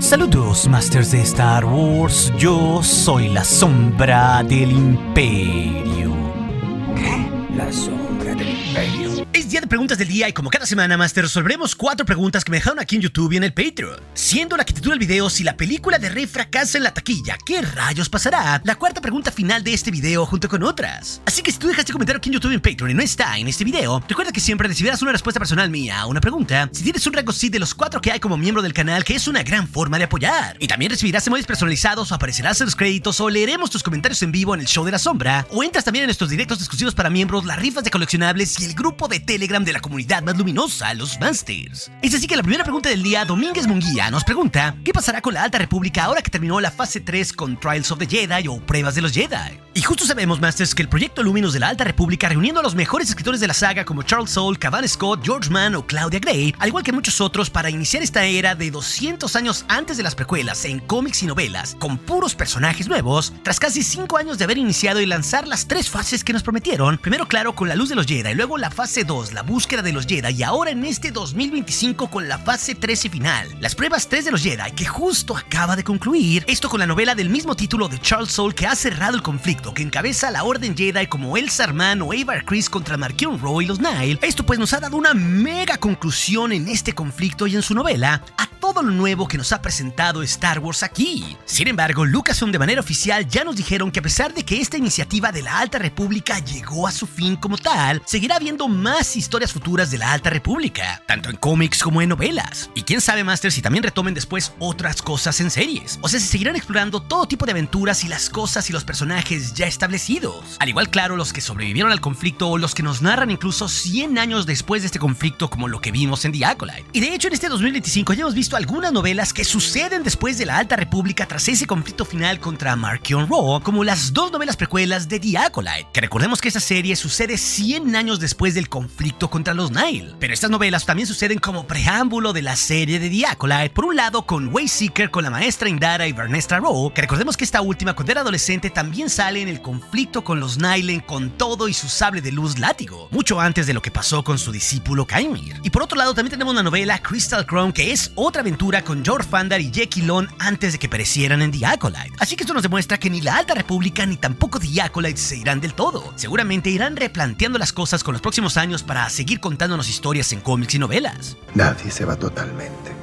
Saludos, Masters de Star Wars. Yo soy la sombra del Imperio. La sombra del Imperio. Es día de preguntas del día y como cada semana, Master, resolveremos 4 preguntas que me dejaron aquí en YouTube y en el Patreon. Siendo la que titula el video: si la película de Rey fracasa en la taquilla, ¿qué rayos pasará? La cuarta pregunta final de este video junto con otras. Así que si tú dejaste comentario aquí en YouTube y en Patreon y no está en este video, recuerda que siempre recibirás una respuesta personal mía a una pregunta si tienes un rango SID de los 4 que hay como miembro del canal, que es una gran forma de apoyar. Y también recibirás emojis personalizados o aparecerás en los créditos o leeremos tus comentarios en vivo en el show de la sombra, o entras también en estos directos exclusivos para miembros, las rifas de coleccionables y el grupo de Telegram de la comunidad más luminosa, los Masters. Es así que la primera pregunta del día, Domínguez Munguía, nos pregunta: ¿qué pasará con la Alta República ahora que terminó la fase 3 con Trials of the Jedi o Pruebas de los Jedi? Y justo sabemos, Masters, que el proyecto Luminous de la Alta República, reuniendo a los mejores escritores de la saga como Charles Soule, Cavan Scott, George Mann o Claudia Gray, al igual que muchos otros, para iniciar esta era de 200 años antes de las precuelas en cómics y novelas, con puros personajes nuevos, tras casi 5 años de haber iniciado y lanzar las 3 fases que nos prometieron, primero claro con la luz de los Jedi, luego la fase 2, la búsqueda de los Jedi, y ahora en este 2025 con la fase 3 y final, las pruebas 3 de los Jedi, que justo acaba de concluir, esto con la novela del mismo título de Charles Soule, que ha cerrado el conflicto que encabeza la Orden Jedi como Elzar Mann o Avar Kriss contra Marchion Ro y los Nihil. Esto pues nos ha dado una mega conclusión en este conflicto y en su novela a todo lo nuevo que nos ha presentado Star Wars aquí. Sin embargo, Lucasfilm de manera oficial ya nos dijeron que a pesar de que esta iniciativa de la Alta República llegó a su fin como tal, seguirá habiendo más historias futuras de la Alta República, tanto en cómics como en novelas. Y quién sabe, Master, si también retomen después otras cosas en series. O sea, si seguirán explorando todo tipo de aventuras y las cosas y los personajes ya establecidos. Al igual, claro, los que sobrevivieron al conflicto o los que nos narran incluso 100 años después de este conflicto, como lo que vimos en The Acolyte. Y de hecho, en este 2025 ya hemos visto algunas novelas que suceden después de la Alta República tras ese conflicto final contra Marchion Ro, como las 2 novelas precuelas de The Acolyte, que recordemos que esta serie sucede 100 años después del conflicto contra los Nihil. Pero estas novelas también suceden como preámbulo de la serie de The Acolyte, por un lado con Wayseeker con la maestra Indara y Vernestra Ro, que recordemos que esta última, cuando era adolescente, también sale en el conflicto con los Nihil con todo y su sable de luz látigo, mucho antes de lo que pasó con su discípulo Kaimir. Y por otro lado también tenemos la novela Crystal Crown, que es otra aventura con George Fandar y Jackie Lon antes de que perecieran en The Acolyte. Así que esto nos demuestra que ni la Alta República ni tampoco The Acolyte se irán del todo. Seguramente irán replanteando las cosas con los próximos años para seguir contándonos historias en cómics y novelas. Nadie se va totalmente.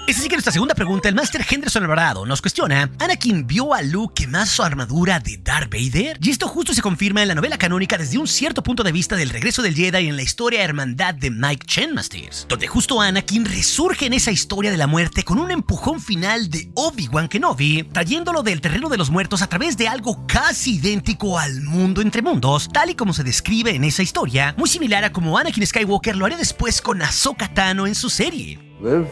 Es así que nuestra segunda pregunta, el Master Henderson Alvarado nos cuestiona: ¿Anakin vio a Luke quemar su armadura de Darth Vader? Y esto justo se confirma en la novela canónica desde un cierto punto de vista del regreso del Jedi en la historia Hermandad de Mike Chen, Masters, donde justo Anakin resurge en esa historia de la muerte con un empujón final de Obi-Wan Kenobi, trayéndolo del terreno de los muertos a través de algo casi idéntico al mundo entre mundos, tal y como se describe en esa historia, muy similar a como Anakin Skywalker lo haría después con Ahsoka Tano en su serie. Live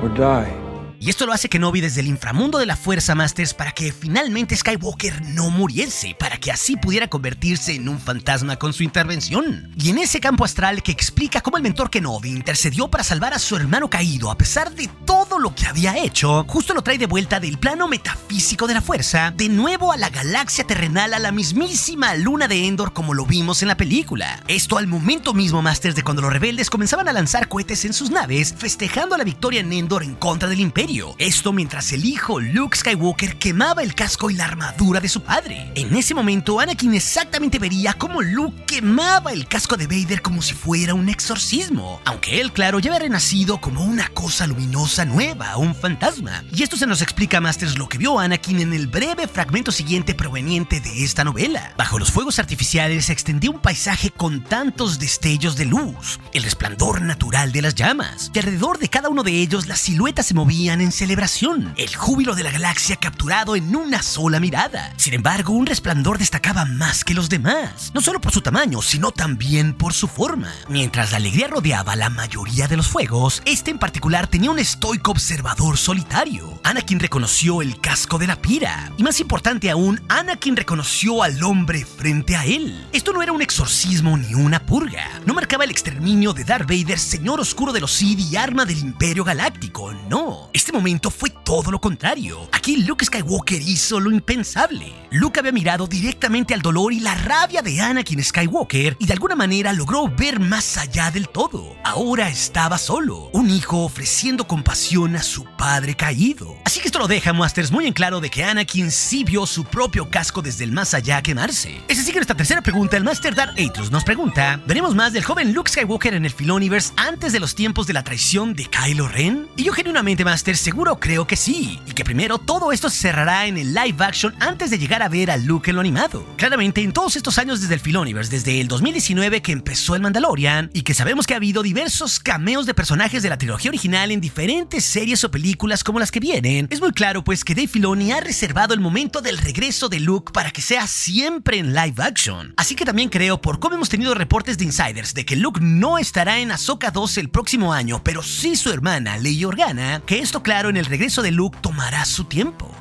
or die. Y esto lo hace Kenobi desde el inframundo de la Fuerza, Masters, para que finalmente Skywalker no muriese, para que así pudiera convertirse en un fantasma con su intervención. Y en ese campo astral que explica cómo el mentor Kenobi intercedió para salvar a su hermano caído a pesar de todo lo que había hecho, justo lo trae de vuelta del plano metafísico de la Fuerza, de nuevo a la galaxia terrenal, a la mismísima luna de Endor como lo vimos en la película. Esto al momento mismo, Masters, de cuando los rebeldes comenzaban a lanzar cohetes en sus naves, festejando la victoria en Endor en contra del Imperio. Esto mientras el hijo Luke Skywalker quemaba el casco y la armadura de su padre. En ese momento, Anakin exactamente vería cómo Luke quemaba el casco de Vader como si fuera un exorcismo, aunque él, claro, ya había renacido como una cosa luminosa nueva, un fantasma. Y esto se nos explica, Masters, lo que vio Anakin en el breve fragmento siguiente proveniente de esta novela. Bajo los fuegos artificiales se extendía un paisaje con tantos destellos de luz, el resplandor natural de las llamas, y alrededor de cada uno de ellos las siluetas se movían en celebración, el júbilo de la galaxia capturado en una sola mirada. Sin embargo, un resplandor destacaba más que los demás, no solo por su tamaño, sino también por su forma. Mientras la alegría rodeaba la mayoría de los fuegos, este en particular tenía un estoico observador solitario. Anakin reconoció el casco de la pira, y más importante aún, Anakin reconoció al hombre frente a él. Esto no era un exorcismo ni una purga, no marcaba el exterminio de Darth Vader, señor oscuro de los Sith y arma del Imperio Galáctico, no. Este momento fue todo lo contrario. Aquí Luke Skywalker hizo lo impensable. Luke había mirado directamente directamente al dolor y la rabia de Anakin Skywalker y de alguna manera logró ver más allá del todo. Ahora estaba solo, un hijo ofreciendo compasión a su padre caído. Así que esto lo deja, Masters, muy en claro de que Anakin sí vio su propio casco desde el más allá quemarse. Es así que nuestra tercera pregunta, el Master Darth Atrus nos pregunta: ¿veremos más del joven Luke Skywalker en el Filoniverse antes de los tiempos de la traición de Kylo Ren? Y yo genuinamente, Master, seguro creo que sí, y que primero todo esto se cerrará en el live action antes de llegar a ver a Luke en lo animado. Claramente, en todos estos años desde el Filoniverse, desde el 2019 que empezó el Mandalorian, y que sabemos que ha habido diversos cameos de personajes de la trilogía original en diferentes series o películas como las que vienen, es muy claro pues que Dave Filoni ha reservado el momento del regreso de Luke para que sea siempre en live action. Así que también creo, por cómo hemos tenido reportes de insiders de que Luke no estará en Ahsoka 2 el próximo año, pero sí su hermana Leia Organa, que esto claro en el regreso de Luke tomará su tiempo.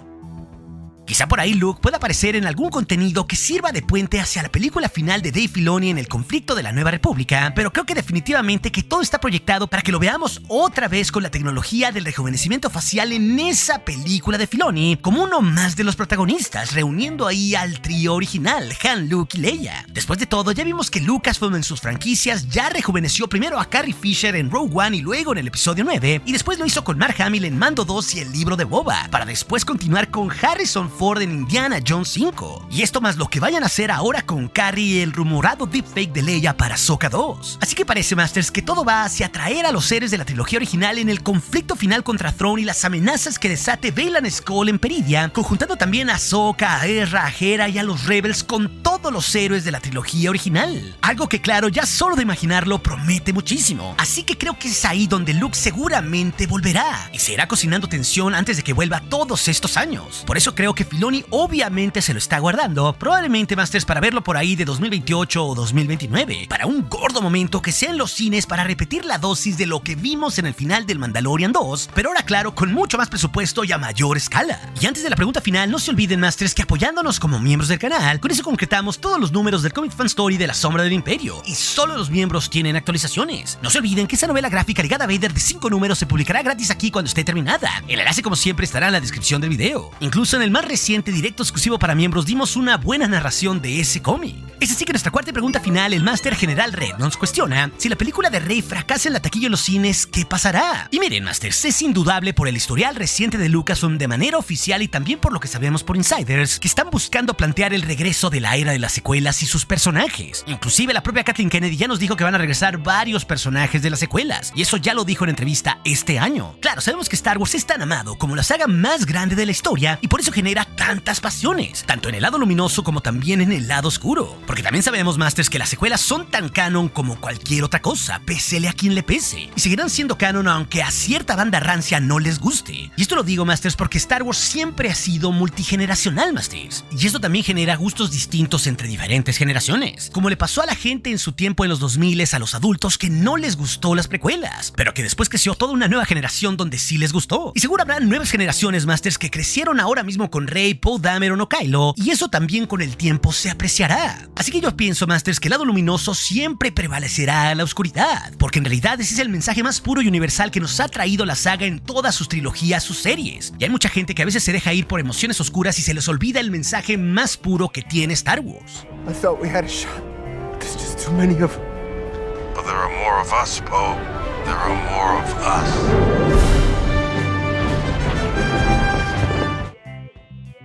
Quizá por ahí Luke pueda aparecer en algún contenido que sirva de puente hacia la película final de Dave Filoni en el conflicto de la Nueva República, pero creo que definitivamente que todo está proyectado para que lo veamos otra vez con la tecnología del rejuvenecimiento facial en esa película de Filoni, como uno más de los protagonistas, reuniendo ahí al trío original, Han, Luke y Leia. Después de todo, ya vimos que Lucasfilm en sus franquicias ya rejuveneció primero a Carrie Fisher en Rogue One y luego en el episodio 9, y después lo hizo con Mark Hamill en Mando 2 y el libro de Boba, para después continuar con Harrison Ford en Indiana Jones 5. Y esto más lo que vayan a hacer ahora con Carrie y el rumorado deepfake de Leia para Ahsoka 2. Así que parece, Masters, que todo va hacia atraer a los seres de la trilogía original en el conflicto final contra Thrawn y las amenazas que desate Baylan Skoll en Peridia, conjuntando también a Ahsoka, a Ezra, a Hera y a los Rebels con todos los héroes de la trilogía original. Algo que claro, ya solo de imaginarlo promete muchísimo. Así que creo que es ahí donde Luke seguramente volverá y se irá cocinando tensión antes de que vuelva todos estos años. Por eso creo que Filoni obviamente se lo está guardando, probablemente, Masters, para verlo por ahí de 2028 o 2029, para un gordo momento que sea en los cines para repetir la dosis de lo que vimos en el final del Mandalorian 2, pero ahora claro, con mucho más presupuesto y a mayor escala. Y antes de la pregunta final, no se olviden, Masters, que apoyándonos como miembros del canal, con eso concretamos todos los números del Comic Fan Story de La Sombra del Imperio, y solo los miembros tienen actualizaciones. No se olviden que esa novela gráfica ligada a Vader de 5 números se publicará gratis aquí cuando esté terminada. El enlace, como siempre, estará en la descripción del video. Incluso en el más reciente directo exclusivo para miembros dimos una buena narración de ese cómic. Es así que nuestra cuarta pregunta final, el Master General Red nos cuestiona: si la película de Rey fracasa en la taquilla en los cines, ¿qué pasará? Y miren, Masters, es indudable por el historial reciente de Lucasfilm de manera oficial y también por lo que sabemos por insiders, que están buscando plantear el regreso de la era de las secuelas y sus personajes. Inclusive la propia Kathleen Kennedy ya nos dijo que van a regresar varios personajes de las secuelas, y eso ya lo dijo en entrevista este año. Claro, sabemos que Star Wars es tan amado como la saga más grande de la historia y por eso genera tantas pasiones, tanto en el lado luminoso como también en el lado oscuro. Porque también sabemos, Masters, que las secuelas son tan canon como cualquier otra cosa, pésele a quien le pese, y seguirán siendo canon aunque a cierta banda rancia no les guste. Y esto lo digo, Masters, porque Star Wars siempre ha sido multigeneracional, Masters, y esto también genera gustos distintos entre diferentes generaciones, como le pasó a la gente en su tiempo en los 2000 a los adultos que no les gustó las precuelas, pero que después creció toda una nueva generación donde sí les gustó. Y seguro habrá nuevas generaciones, Masters, que crecieron ahora mismo con Rey, Poe Dameron o Kylo, y eso también con el tiempo se apreciará. Así que yo pienso, Masters, que el lado luminoso siempre prevalecerá a la oscuridad, porque en realidad ese es el mensaje más puro y universal que nos ha traído la saga en todas sus trilogías, sus series. Y hay mucha gente que a veces se deja ir por emociones oscuras y se les olvida el mensaje más puro que tiene Star Wars. I thought we had a shot. There's just too many of them. But there are more of us, Poe. There are more of us.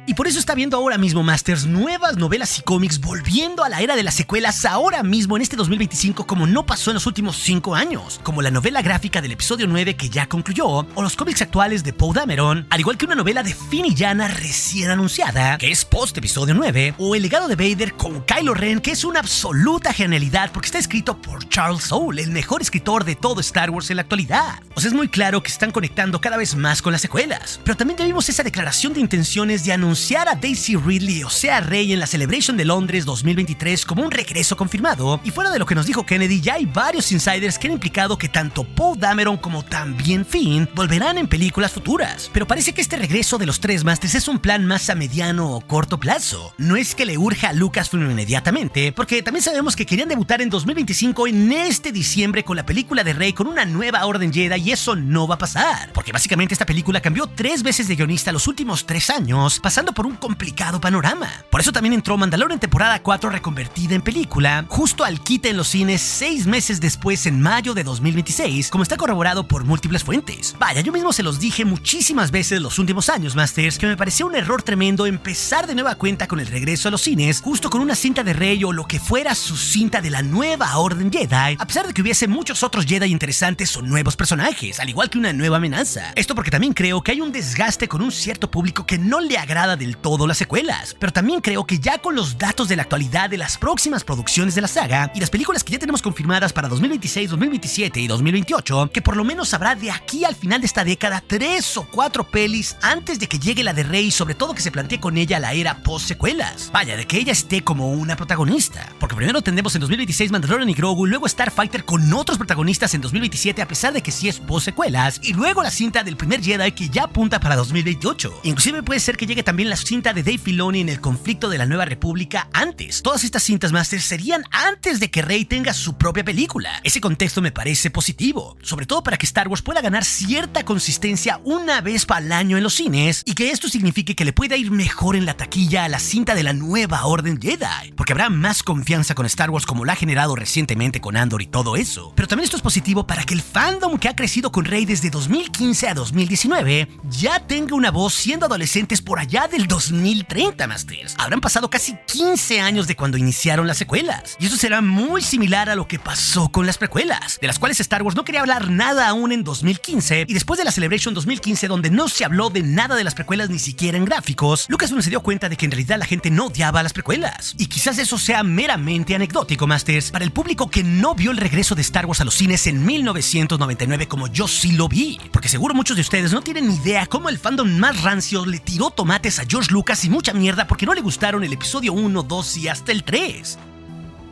Y por eso está viendo ahora mismo, Masters, nuevas novelas y cómics volviendo a la era de las secuelas ahora mismo en este 2025 como no pasó en los últimos 5 años, como la novela gráfica del episodio 9 que ya concluyó, o los cómics actuales de Poe Dameron, al igual que una novela de Finn y Jannah recién anunciada, que es post episodio 9, o El legado de Vader con Kylo Ren, que es una absoluta genialidad porque está escrito por Charles Soule, el mejor escritor de todo Star Wars en la actualidad. O sea, es muy claro que están conectando cada vez más con las secuelas, pero también ya vimos esa declaración de intenciones de anunciar a Daisy Ridley, o sea Rey, en la Celebration de Londres 2023 como un regreso confirmado, y fuera de lo que nos dijo Kennedy, ya hay varios insiders que han implicado que tanto Poe Dameron como también Finn volverán en películas futuras, pero parece que este regreso de los tres Masters es un plan más a mediano o corto plazo. No es que le urja a Lucasfilm inmediatamente, porque también sabemos que querían debutar en 2025 en este diciembre con la película de Rey con una nueva orden Jedi, y eso no va a pasar, porque básicamente esta película cambió 3 veces de guionista los últimos 3 años, pasando pasando por un complicado panorama. Por eso también entró Mandalorian temporada 4 reconvertida en película, justo al quite en los cines 6 meses después, en mayo de 2026, como está corroborado por múltiples fuentes. Vaya, yo mismo se los dije muchísimas veces los últimos años, Masters, que me pareció un error tremendo empezar de nueva cuenta con el regreso a los cines, justo con una cinta de Rey o lo que fuera su cinta de la nueva Orden Jedi, a pesar de que hubiese muchos otros Jedi interesantes o nuevos personajes, al igual que una nueva amenaza. Esto porque también creo que hay un desgaste con un cierto público que no le agrada del todo las secuelas, pero también creo que ya con los datos de la actualidad de las próximas producciones de la saga y las películas que ya tenemos confirmadas para 2026, 2027 y 2028, que por lo menos habrá de aquí al final de esta década 3 o 4 pelis antes de que llegue la de Rey, sobre todo que se plantee con ella la era post-secuelas. Vaya, de que ella esté como una protagonista, porque primero tendremos en 2026 Mandalorian y Grogu, luego Starfighter con otros protagonistas en 2027 a pesar de que sí es post-secuelas, y luego la cinta del primer Jedi que ya apunta para 2028. Inclusive puede ser que llegue también la cinta de Dave Filoni en el conflicto de la Nueva República antes. Todas estas cintas Masters serían antes de que Rey tenga su propia película. Ese contexto me parece positivo, sobre todo para que Star Wars pueda ganar cierta consistencia una vez al año en los cines, y que esto signifique que le pueda ir mejor en la taquilla a la cinta de la nueva Orden Jedi, porque habrá más confianza con Star Wars como la ha generado recientemente con Andor y todo eso. Pero también esto es positivo para que el fandom que ha crecido con Rey desde 2015 a 2019 ya tenga una voz siendo adolescentes por allá del 2030, Masters. Habrán pasado casi 15 años de cuando iniciaron las secuelas, y eso será muy similar a lo que pasó con las precuelas, de las cuales Star Wars no quería hablar nada aún en 2015, y después de la Celebration 2015, donde no se habló de nada de las precuelas ni siquiera en gráficos, Lucasfilm se dio cuenta de que en realidad la gente no odiaba las precuelas. Y quizás eso sea meramente anecdótico, Masters, para el público que no vio el regreso de Star Wars a los cines en 1999 como yo sí lo vi, porque seguro muchos de ustedes no tienen ni idea cómo el fandom más rancio le tiró tomates a George Lucas y mucha mierda porque no le gustaron el episodio 1, 2 y hasta el 3.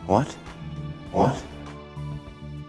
What?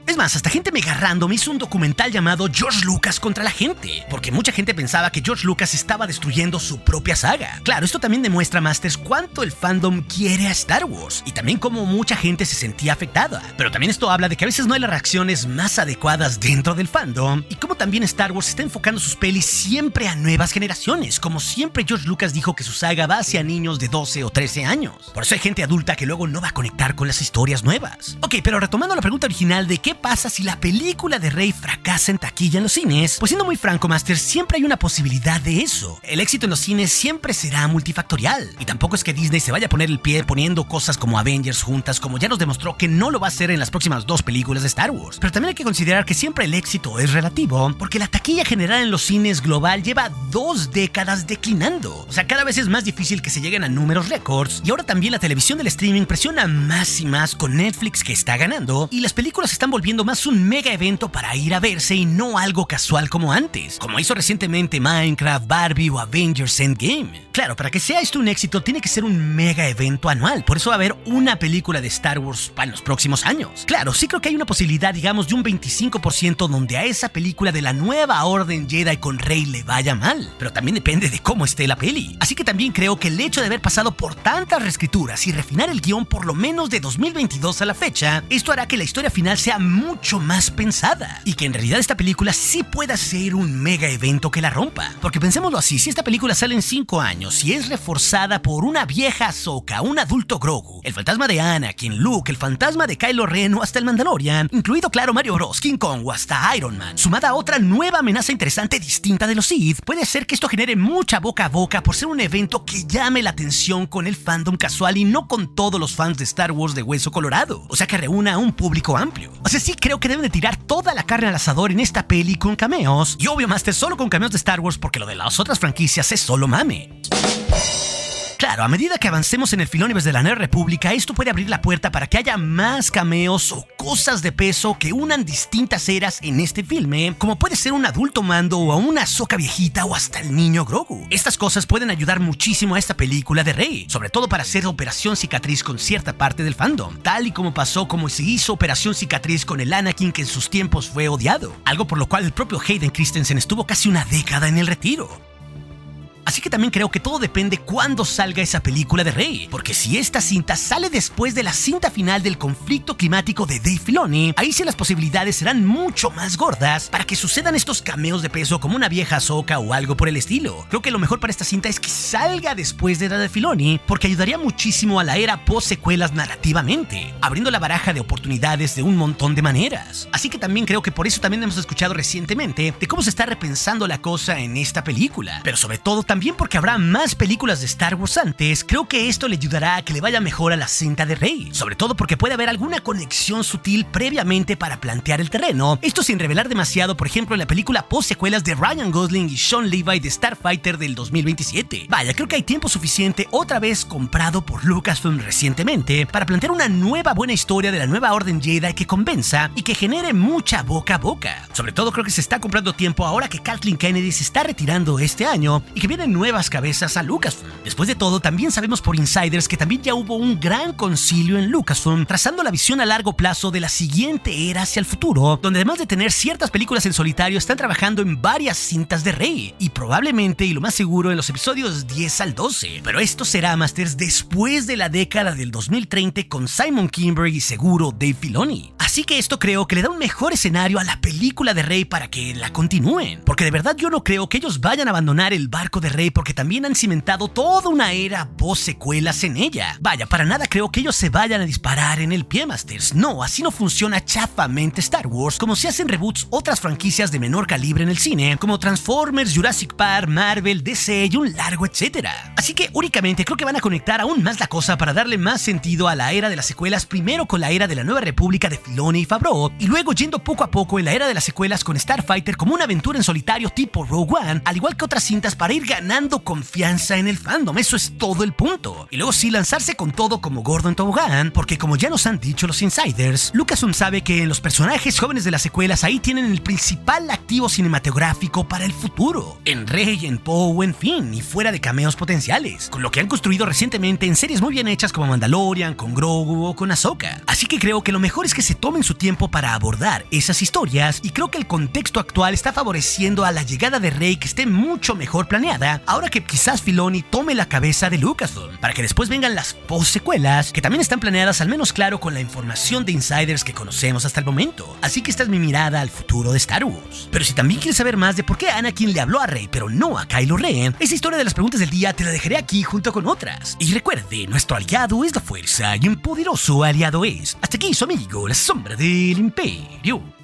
Es más, hasta gente mega random hizo un documental llamado George Lucas contra la gente, porque mucha gente pensaba que George Lucas estaba destruyendo su propia saga. Claro, esto también demuestra, Masters, cuánto el fandom quiere a Star Wars, y también cómo mucha gente se sentía afectada. Pero también esto habla de que a veces no hay las reacciones más adecuadas dentro del fandom, y cómo también Star Wars está enfocando sus pelis siempre a nuevas generaciones, como siempre George Lucas dijo que su saga va hacia niños de 12 o 13 años. Por eso hay gente adulta que luego no va a conectar con las historias nuevas. Ok, pero retomando la pregunta original de qué pasa si la película de Rey fracasa en taquilla en los cines, pues siendo muy franco, Master, siempre hay una posibilidad de eso. El éxito en los cines siempre será multifactorial, y tampoco es que Disney se vaya a poner el pie poniendo cosas como Avengers juntas, como ya nos demostró que no lo va a hacer en las próximas 2 películas de Star Wars. Pero también hay que considerar que siempre el éxito es relativo, porque la taquilla general en los cines global lleva 2 décadas declinando. O sea, cada vez es más difícil que se lleguen a números récords, y ahora también la televisión del streaming presiona más y más con Netflix, que está ganando, y las películas se están volviendo más un mega evento para ir a verse y no algo casual como antes, como hizo recientemente Minecraft, Barbie o Avengers Endgame. Claro, para que sea esto un éxito tiene que ser un mega evento anual, por eso va a haber una película de Star Wars para los próximos años. Claro, sí creo que hay una posibilidad, digamos, de un 25% donde a esa película de la nueva Orden Jedi con Rey le vaya mal, pero también depende de cómo esté la peli. Así que también creo que el hecho de haber pasado por tantas reescrituras y refinar el guión por lo menos de 2022 a la fecha, esto hará que la historia final sea mucho más pensada, y que en realidad esta película sí pueda ser un mega evento que la rompa. Porque pensémoslo así, si esta película sale en 5 años y es reforzada por una vieja Ahsoka, un adulto Grogu, el fantasma de Anakin, Luke, el fantasma de Kylo Ren o hasta el Mandalorian, incluido claro Mario Bros, King Kong o hasta Iron Man, sumada a otra nueva amenaza interesante distinta de los Sith, puede ser que esto genere mucha boca a boca por ser un evento que llame la atención con el fandom casual y no con todos los fans de Star Wars de hueso colorado, o sea que reúna a un público amplio. O sea, sí creo que deben de tirar toda la carne al asador en esta peli con cameos, y obvio, Master, solo con cameos de Star Wars, porque lo de las otras franquicias es solo mame. Claro, a medida que avancemos en el filóniverse de la Nueva República, esto puede abrir la puerta para que haya más cameos o cosas de peso que unan distintas eras en este filme, como puede ser un adulto Mando o una Ahsoka viejita o hasta el niño Grogu. Estas cosas pueden ayudar muchísimo a esta película de Rey, sobre todo para hacer operación cicatriz con cierta parte del fandom, tal y como pasó como se hizo operación cicatriz con el Anakin que en sus tiempos fue odiado, algo por lo cual el propio Hayden Christensen estuvo casi una década en el retiro. Así que también creo que todo depende cuándo salga esa película de Rey, porque si esta cinta sale después de la cinta final del conflicto climático de Dave Filoni, ahí sí las posibilidades serán mucho más gordas para que sucedan estos cameos de peso como una vieja Ahsoka o algo por el estilo. Creo que lo mejor para esta cinta es que salga después de la de Filoni, porque ayudaría muchísimo a la era post-secuelas narrativamente, abriendo la baraja de oportunidades de un montón de maneras. Así que también creo que por eso también hemos escuchado recientemente de cómo se está repensando la cosa en esta película. Pero sobre todo también porque habrá más películas de Star Wars antes, creo que esto le ayudará a que le vaya mejor a la cinta de Rey. Sobre todo porque puede haber alguna conexión sutil previamente para plantear el terreno. Esto sin revelar demasiado, por ejemplo, en la película post-secuelas de Ryan Gosling y Sean Levy de Starfighter del 2027. Vaya, creo que hay tiempo suficiente, otra vez comprado por Lucasfilm recientemente, para plantear una nueva buena historia de la nueva Orden Jedi que convenza y que genere mucha boca a boca. Sobre todo creo que se está comprando tiempo ahora que Kathleen Kennedy se está retirando este año y que vienen nuevas cabezas a Lucasfilm. Después de todo, también sabemos por insiders que también ya hubo un gran concilio en Lucasfilm trazando la visión a largo plazo de la siguiente era hacia el futuro, donde además de tener ciertas películas en solitario, están trabajando en varias cintas de Rey, y probablemente, y lo más seguro, en los episodios 10 al 12. Pero esto será, Masters, después de la década del 2030 con Simon Kinberg y seguro Dave Filoni. Así que esto creo que le da un mejor escenario a la película de Rey para que la continúen, porque de verdad yo no creo que ellos vayan a abandonar el barco de Rey, porque también han cimentado toda una era post-secuelas en ella. Vaya, para nada creo que ellos se vayan a disparar en el pie, Masters. No, así no funciona chafamente Star Wars, como se hacen reboots otras franquicias de menor calibre en el cine, como Transformers, Jurassic Park, Marvel, DC y un largo etcétera. Así que únicamente creo que van a conectar aún más la cosa para darle más sentido a la era de las secuelas, primero con la era de la Nueva República de Filoni y Favreau, y luego yendo poco a poco en la era de las secuelas con Starfighter como una aventura en solitario tipo Rogue One, al igual que otras cintas, para ir ganando confianza en el fandom. Eso es todo el punto. Y luego sí lanzarse con todo como gordo en tobogán, porque como ya nos han dicho los insiders, Lucasfilm sabe que en los personajes jóvenes de las secuelas ahí tienen el principal activo cinematográfico para el futuro, en Rey, en Poe, en Finn, y fuera de cameos potenciales, con lo que han construido recientemente en series muy bien hechas como Mandalorian, con Grogu o con Ahsoka. Así que creo que lo mejor es que se tomen su tiempo para abordar esas historias, y creo que el contexto actual está favoreciendo a la llegada de Rey que esté mucho mejor planeada, ahora que quizás Filoni tome la cabeza de Lucasfilm, para que después vengan las post-secuelas, que también están planeadas al menos claro con la información de insiders que conocemos hasta el momento. Así que esta es mi mirada al futuro de Star Wars. Pero si también quieres saber más de por qué Anakin le habló a Rey pero no a Kylo Ren, esa historia de las preguntas del día te la dejaré aquí junto con otras. Y recuerde, nuestro aliado es la fuerza y un poderoso aliado es. Hasta aquí su amigo, la sombra del imperio.